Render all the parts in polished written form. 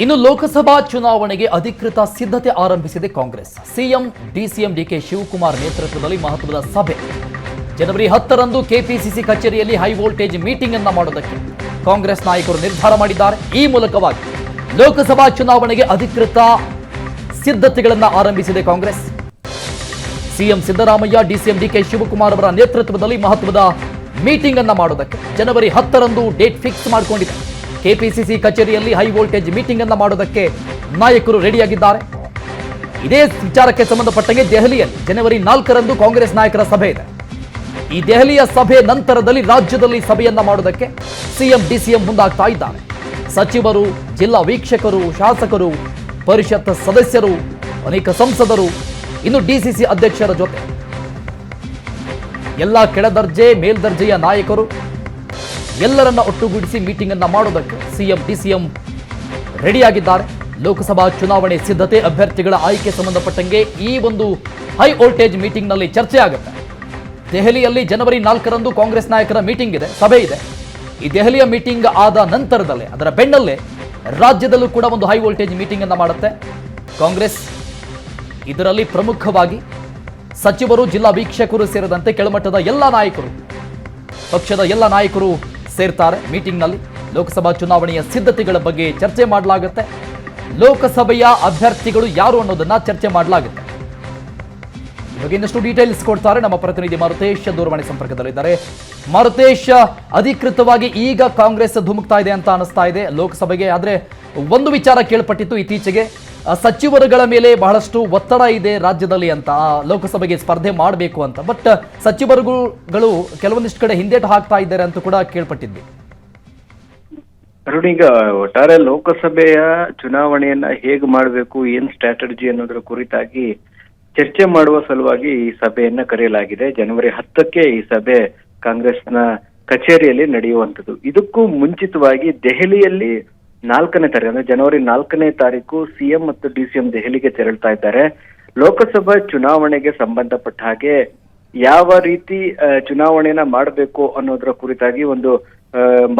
ಇನ್ನು ಲೋಕಸಭಾ ಚುನಾವಣೆಗೆ ಅಧಿಕೃತ ಸಿದ್ಧತೆ ಆರಂಭಿಸಿದೆ ಕಾಂಗ್ರೆಸ್. ಸಿಎಂ ಡಿಸಿಎಂ ಡಿಕೆ ಶಿವಕುಮಾರ್ ನೇತೃತ್ವದಲ್ಲಿ ಮಹತ್ವದ ಸಭೆ. ಜನವರಿ 10ರಂದು ಕೆಪಿಸಿಸಿ ಕಚೇರಿಯಲ್ಲಿ ಹೈ ವೋಲ್ಟೇಜ್ ಮೀಟಿಂಗ್ ಅನ್ನು ಮಾಡೋದಕ್ಕೆ ಕಾಂಗ್ರೆಸ್ ನಾಯಕರು ನಿರ್ಧಾರ ಮಾಡಿದ್ದಾರೆ. ಈ ಮೂಲಕವಾಗಿ ಲೋಕಸಭಾ ಚುನಾವಣೆಗೆ ಅಧಿಕೃತ ಸಿದ್ಧತೆಗಳನ್ನು ಆರಂಭಿಸಿದೆ ಕಾಂಗ್ರೆಸ್. ಸಿಎಂ ಸಿದ್ದರಾಮಯ್ಯ, ಡಿಸಿಎಂ ಡಿಕೆ ಶಿವಕುಮಾರ್ ಅವರ ನೇತೃತ್ವದಲ್ಲಿ ಮಹತ್ವದ ಮೀಟಿಂಗ್ ಅನ್ನು ಮಾಡೋದಕ್ಕೆ ಜನವರಿ 10ರಂದು ಡೇಟ್ ಫಿಕ್ಸ್ ಮಾಡಿಕೊಂಡಿದೆ. ಕೆಪಿಸಿಸಿ ಕಚೇರಿಯಲ್ಲಿ ಹೈ ವೋಲ್ಟೇಜ್ ಮೀಟಿಂಗ್ ಅನ್ನು ಮಾಡೋದಕ್ಕೆ ನಾಯಕರು ರೆಡಿಯಾಗಿದ್ದಾರೆ. ಇದೇ ವಿಚಾರಕ್ಕೆ ಸಂಬಂಧಪಟ್ಟಂತೆ ದೆಹಲಿಯಲ್ಲಿ ಜನವರಿ 4ರಂದು ಕಾಂಗ್ರೆಸ್ ನಾಯಕರ ಸಭೆ ಇದೆ. ಈ ದೆಹಲಿಯ ಸಭೆ ನಂತರದಲ್ಲಿ ರಾಜ್ಯದಲ್ಲಿ ಸಭೆಯನ್ನ ಮಾಡೋದಕ್ಕೆ ಸಿಎಂ ಡಿಸಿಎಂ ಮುಂದಾಗ್ತಾ ಇದ್ದಾರೆ. ಸಚಿವರು, ಜಿಲ್ಲಾ ವೀಕ್ಷಕರು, ಶಾಸಕರು, ಪರಿಷತ್ ಸದಸ್ಯರು, ಅನೇಕ ಸಂಸದರು, ಇನ್ನು ಡಿಸಿಸಿ ಅಧ್ಯಕ್ಷರ ಜೊತೆ ಎಲ್ಲ ಕೆಳದರ್ಜೆ ಮೇಲ್ದರ್ಜೆಯ ನಾಯಕರು ಎಲ್ಲರನ್ನ ಒಟ್ಟುಗೂಡಿಸಿ ಮೀಟಿಂಗ್ ಅನ್ನ ಮಾಡೋದಕ್ಕೆ ಸಿಎಂ ಡಿಸಿಎಂ ರೆಡಿಯಾಗಿದ್ದಾರೆ. ಲೋಕಸಭಾ ಚುನಾವಣೆ ಸಿದ್ಧತೆ, ಅಭ್ಯರ್ಥಿಗಳ ಆಯ್ಕೆ ಸಂಬಂಧಪಟ್ಟಂಗೆ ಈ ಒಂದು ಹೈ ವೋಲ್ಟೇಜ್ ಮೀಟಿಂಗ್ ನಲ್ಲಿ ಚರ್ಚೆ ಆಗುತ್ತೆ. ದೆಹಲಿಯಲ್ಲಿ ಜನವರಿ 4ರಂದು ಕಾಂಗ್ರೆಸ್ ನಾಯಕರ ಮೀಟಿಂಗ್ ಇದೆ, ಸಭೆ ಇದೆ. ಈ ದೆಹಲಿಯ ಮೀಟಿಂಗ್ ಆದ ನಂತರದಲ್ಲೇ, ಅದರ ಬೆನ್ನಲ್ಲೇ ರಾಜ್ಯದಲ್ಲೂ ಕೂಡ ಒಂದು ಹೈ ವೋಲ್ಟೇಜ್ ಮೀಟಿಂಗ್ ಅನ್ನ ಮಾಡುತ್ತೆ ಕಾಂಗ್ರೆಸ್. ಇದರಲ್ಲಿ ಪ್ರಮುಖವಾಗಿ ಸಚಿವರು, ಜಿಲ್ಲಾ ವೀಕ್ಷಕರು ಸೇರಿದಂತೆ ಕೆಳಮಟ್ಟದ ಎಲ್ಲ ನಾಯಕರು, ಪಕ್ಷದ ಎಲ್ಲ ನಾಯಕರು ಸೇರ್ತಾರೆ ಮೀಟಿಂಗ್ನಲ್ಲಿ. ಲೋಕಸಭಾ ಚುನಾವಣೆಯ ಸಿದ್ಧತೆಗಳ ಬಗ್ಗೆ ಚರ್ಚೆ ಮಾಡಲಾಗುತ್ತೆ. ಲೋಕಸಭೆಯ ಅಭ್ಯರ್ಥಿಗಳು ಯಾರು ಅನ್ನೋದನ್ನ ಚರ್ಚೆ ಮಾಡಲಾಗುತ್ತೆ. ಈ ಬಗ್ಗೆ ಇನ್ನಷ್ಟು ಡೀಟೇಲ್ಸ್ ಕೊಡ್ತಾರೆ ನಮ್ಮ ಪ್ರತಿನಿಧಿ ಮಾರುತೇಶ್, ದೂರವಾಣಿ ಸಂಪರ್ಕದಲ್ಲಿದ್ದಾರೆ. ಮಾರುತೇಶ್, ಅಧಿಕೃತವಾಗಿ ಈಗ ಕಾಂಗ್ರೆಸ್ ಧುಮುಕ್ತಾ ಇದೆ ಅಂತ ಅನಿಸ್ತಾ ಇದೆ ಲೋಕಸಭೆಗೆ. ಆದ್ರೆ ಒಂದು ವಿಚಾರ ಕೇಳ್ಪಟ್ಟಿತ್ತು ಇತ್ತೀಚೆಗೆ, ಸಚಿವರುಗಳ ಮೇಲೆ ಬಹಳಷ್ಟು ಒತ್ತಡ ಇದೆ ರಾಜ್ಯದಲ್ಲಿ ಅಂತ, ಲೋಕಸಭೆಗೆ ಸ್ಪರ್ಧೆ ಮಾಡಬೇಕು ಅಂತ. ಬಟ್ ಸಚಿವರುಗಳು ಕೆಲವೊಂದಿಷ್ಟು ಕಡೆ ಹಿಂದೇಟು ಹಾಕ್ತಾ ಇದ್ದಾರೆ ಅಂತ ಕೂಡ ಕೇಳ್ಪಟ್ಟಿದ್ವಿ. ಅರುಣ್, ಈಗ ಒಟ್ಟಾರೆ ಲೋಕಸಭೆಯ ಚುನಾವಣೆಯನ್ನ ಹೇಗೆ ಮಾಡಬೇಕು, ಏನ್ ಸ್ಟ್ರಾಟಜಿ ಅನ್ನೋದ್ರ ಕುರಿತಾಗಿ ಚರ್ಚೆ ಮಾಡುವ ಸಲುವಾಗಿ ಈ ಸಭೆಯನ್ನ ಕರೆಯಲಾಗಿದೆ. ಜನವರಿ 10ಕ್ಕೆ ಈ ಸಭೆ ಕಾಂಗ್ರೆಸ್ನ ಕಚೇರಿಯಲ್ಲಿ ನಡೆಯುವಂಥದ್ದು. ಇದಕ್ಕೂ ಮುಂಚಿತವಾಗಿ ದೆಹಲಿಯಲ್ಲಿ 4ನೇ ತಾರೀಕು ಅಂದ್ರೆ ಜನವರಿ 4ನೇ ತಾರೀಕು ಸಿಎಂ ಮತ್ತು ಡಿಸಿಎಂ ದೆಹಲಿಗೆ ತೆರಳ್ತಾ ಇದ್ದಾರೆ. ಲೋಕಸಭಾ ಚುನಾವಣೆಗೆ ಸಂಬಂಧಪಟ್ಟ ಹಾಗೆ ಯಾವ ರೀತಿ ಚುನಾವಣೆಯನ್ನ ಮಾಡಬೇಕು ಅನ್ನೋದರ ಕುರಿತಾಗಿ ಒಂದು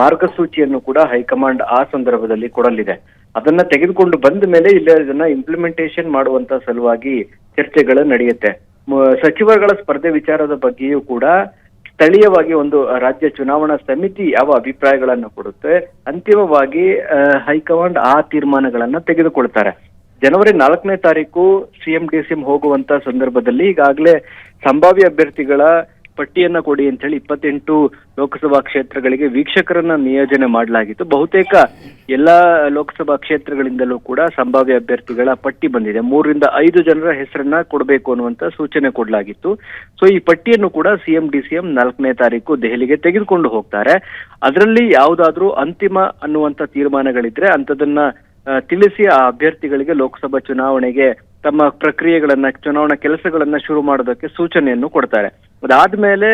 ಮಾರ್ಗಸೂಚಿಯನ್ನು ಕೂಡ ಹೈಕಮಾಂಡ್ ಆ ಸಂದರ್ಭದಲ್ಲಿ ಕೊಡಲಿದೆ. ಅದನ್ನ ತೆಗೆದುಕೊಂಡು ಬಂದ ಮೇಲೆ ಇಲ್ಲಿ ಅದನ್ನ ಇಂಪ್ಲಿಮೆಂಟೇಷನ್ ಮಾಡುವಂತ ಸಲುವಾಗಿ ಚರ್ಚೆಗಳು ನಡೆಯುತ್ತೆ. ಸಚಿವರುಗಳ ಸ್ಪರ್ಧೆ ವಿಚಾರದ ಬಗ್ಗೆಯೂ ಕೂಡ ಸ್ಥಳೀಯವಾಗಿ ಒಂದು ರಾಜ್ಯ ಚುನಾವಣಾ ಸಮಿತಿ ಯಾವ ಅಭಿಪ್ರಾಯಗಳನ್ನು ಕೊಡುತ್ತೆ, ಅಂತಿಮವಾಗಿ ಹೈಕಮಾಂಡ್ ಆ ತೀರ್ಮಾನಗಳನ್ನ ತೆಗೆದುಕೊಳ್ತಾರೆ. ಜನವರಿ 4ನೇ ತಾರೀಕು ಸಿಎಂ ಡಿಸಿಎಂ ಹೋಗುವಂತ ಸಂದರ್ಭದಲ್ಲಿ ಈಗಾಗಲೇ ಸಂಭಾವ್ಯ ಅಭ್ಯರ್ಥಿಗಳ ಪಟ್ಟಿಯನ್ನ ಕೊಡಿ ಅಂತ ಹೇಳಿ 28 ಲೋಕಸಭಾ ಕ್ಷೇತ್ರಗಳಿಗೆ ವೀಕ್ಷಕರನ್ನ ನಿಯೋಜನೆ ಮಾಡಲಾಗಿತ್ತು. ಬಹುತೇಕ ಎಲ್ಲಾ ಲೋಕಸಭಾ ಕ್ಷೇತ್ರಗಳಿಂದಲೂ ಕೂಡ ಸಂಭಾವ್ಯ ಅಭ್ಯರ್ಥಿಗಳ ಪಟ್ಟಿ ಬಂದಿದೆ. 3 ರಿಂದ 5 ಜನರ ಹೆಸರನ್ನ ಕೊಡಬೇಕು ಅನ್ನುವಂತ ಸೂಚನೆ ಕೊಡಲಾಗಿತ್ತು. ಸೊ ಈ ಪಟ್ಟಿಯನ್ನು ಕೂಡ ಸಿಎಂ ಡಿಸಿಎಂ 4ನೇ ತಾರೀಕು ದೆಹಲಿಗೆ ತೆಗೆದುಕೊಂಡು ಹೋಗ್ತಾರೆ. ಅದರಲ್ಲಿ ಯಾವುದಾದ್ರೂ ಅಂತಿಮ ಅನ್ನುವಂತ ತೀರ್ಮಾನಗಳಿದ್ರೆ ಅಂತದನ್ನ ತಿಳಿಸಿ ಆ ಅಭ್ಯರ್ಥಿಗಳಿಗೆ ಲೋಕಸಭಾ ಚುನಾವಣೆಗೆ ತಮ್ಮ ಪ್ರಕ್ರಿಯೆಗಳನ್ನ, ಚುನಾವಣಾ ಕೆಲಸಗಳನ್ನ ಶುರು ಮಾಡೋದಕ್ಕೆ ಸೂಚನೆಯನ್ನು ಕೊಡ್ತಾರೆ. ಅದಾದ್ಮೇಲೆ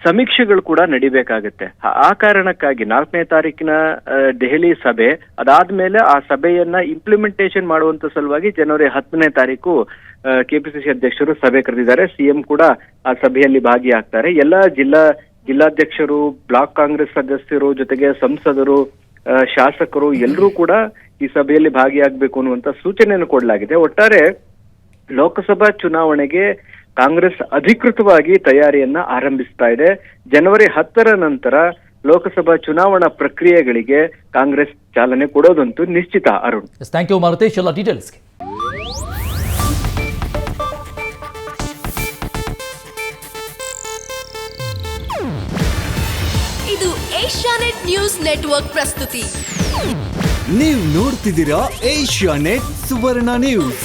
ಸಮೀಕ್ಷೆಗಳು ಕೂಡ ನಡಿಬೇಕಾಗತ್ತೆ. ಆ ಕಾರಣಕ್ಕಾಗಿ 4ನೇ ತಾರೀಕಿನ ದೆಹಲಿ ಸಭೆ ಅದಾದ್ಮೇಲೆ ಆ ಸಭೆಯನ್ನ ಇಂಪ್ಲಿಮೆಂಟೇಷನ್ ಮಾಡುವಂತ ಸಲುವಾಗಿ ಜನವರಿ 10ನೇ ತಾರೀಕು ಕೆಪಿಸಿಸಿ ಅಧ್ಯಕ್ಷರು ಸಭೆ ಕರೆದಿದ್ದಾರೆ. ಸಿಎಂ ಕೂಡ ಆ ಸಭೆಯಲ್ಲಿ ಭಾಗಿಯಾಗ್ತಾರೆ. ಎಲ್ಲ ಜಿಲ್ಲಾಧ್ಯಕ್ಷರು, ಬ್ಲಾಕ್ ಕಾಂಗ್ರೆಸ್ ಸದಸ್ಯರು, ಜೊತೆಗೆ ಸಂಸದರು, ಶಾಸಕರು ಎಲ್ಲರೂ ಕೂಡ ಈ ಸಭೆಯಲ್ಲಿ ಭಾಗಿಯಾಗಬೇಕು ಅನ್ನುವಂತ ಸೂಚನೆಯನ್ನು ಕೊಡಲಾಗಿದೆ. ಒಟ್ಟಾರೆ ಲೋಕಸಭಾ ಚುನಾವಣೆಗೆ ಕಾಂಗ್ರೆಸ್ ಅಧಿಕೃತವಾಗಿ ತಯಾರಿಯನ್ನ ಆರಂಭಿಸ್ತಾ ಇದೆ. ಜನವರಿ 10ರ ನಂತರ ಲೋಕಸಭಾ ಚುನಾವಣಾ ಪ್ರಕ್ರಿಯೆಗಳಿಗೆ ಕಾಂಗ್ರೆಸ್ ಚಾಲನೆ ಕೊಡೋದಂತೂ ನಿಶ್ಚಿತ. ಅರುಣ್, ಥ್ಯಾಂಕ್ ಯು ಮಾರುತೇಶ್, ಎಲ್ಲ ಡೀಟೇಲ್ಸ್ಗೆ. ಇದು ಏಷ್ಯಾನೆಟ್ ನ್ಯೂಸ್ ನೆಟ್ವರ್ಕ್ ಪ್ರಸ್ತುತಿ. ನೀವು ನೋಡ್ತಿದ್ದೀರಾ ಏಷ್ಯಾನೆಟ್ ಸುವರ್ಣ ನ್ಯೂಸ್.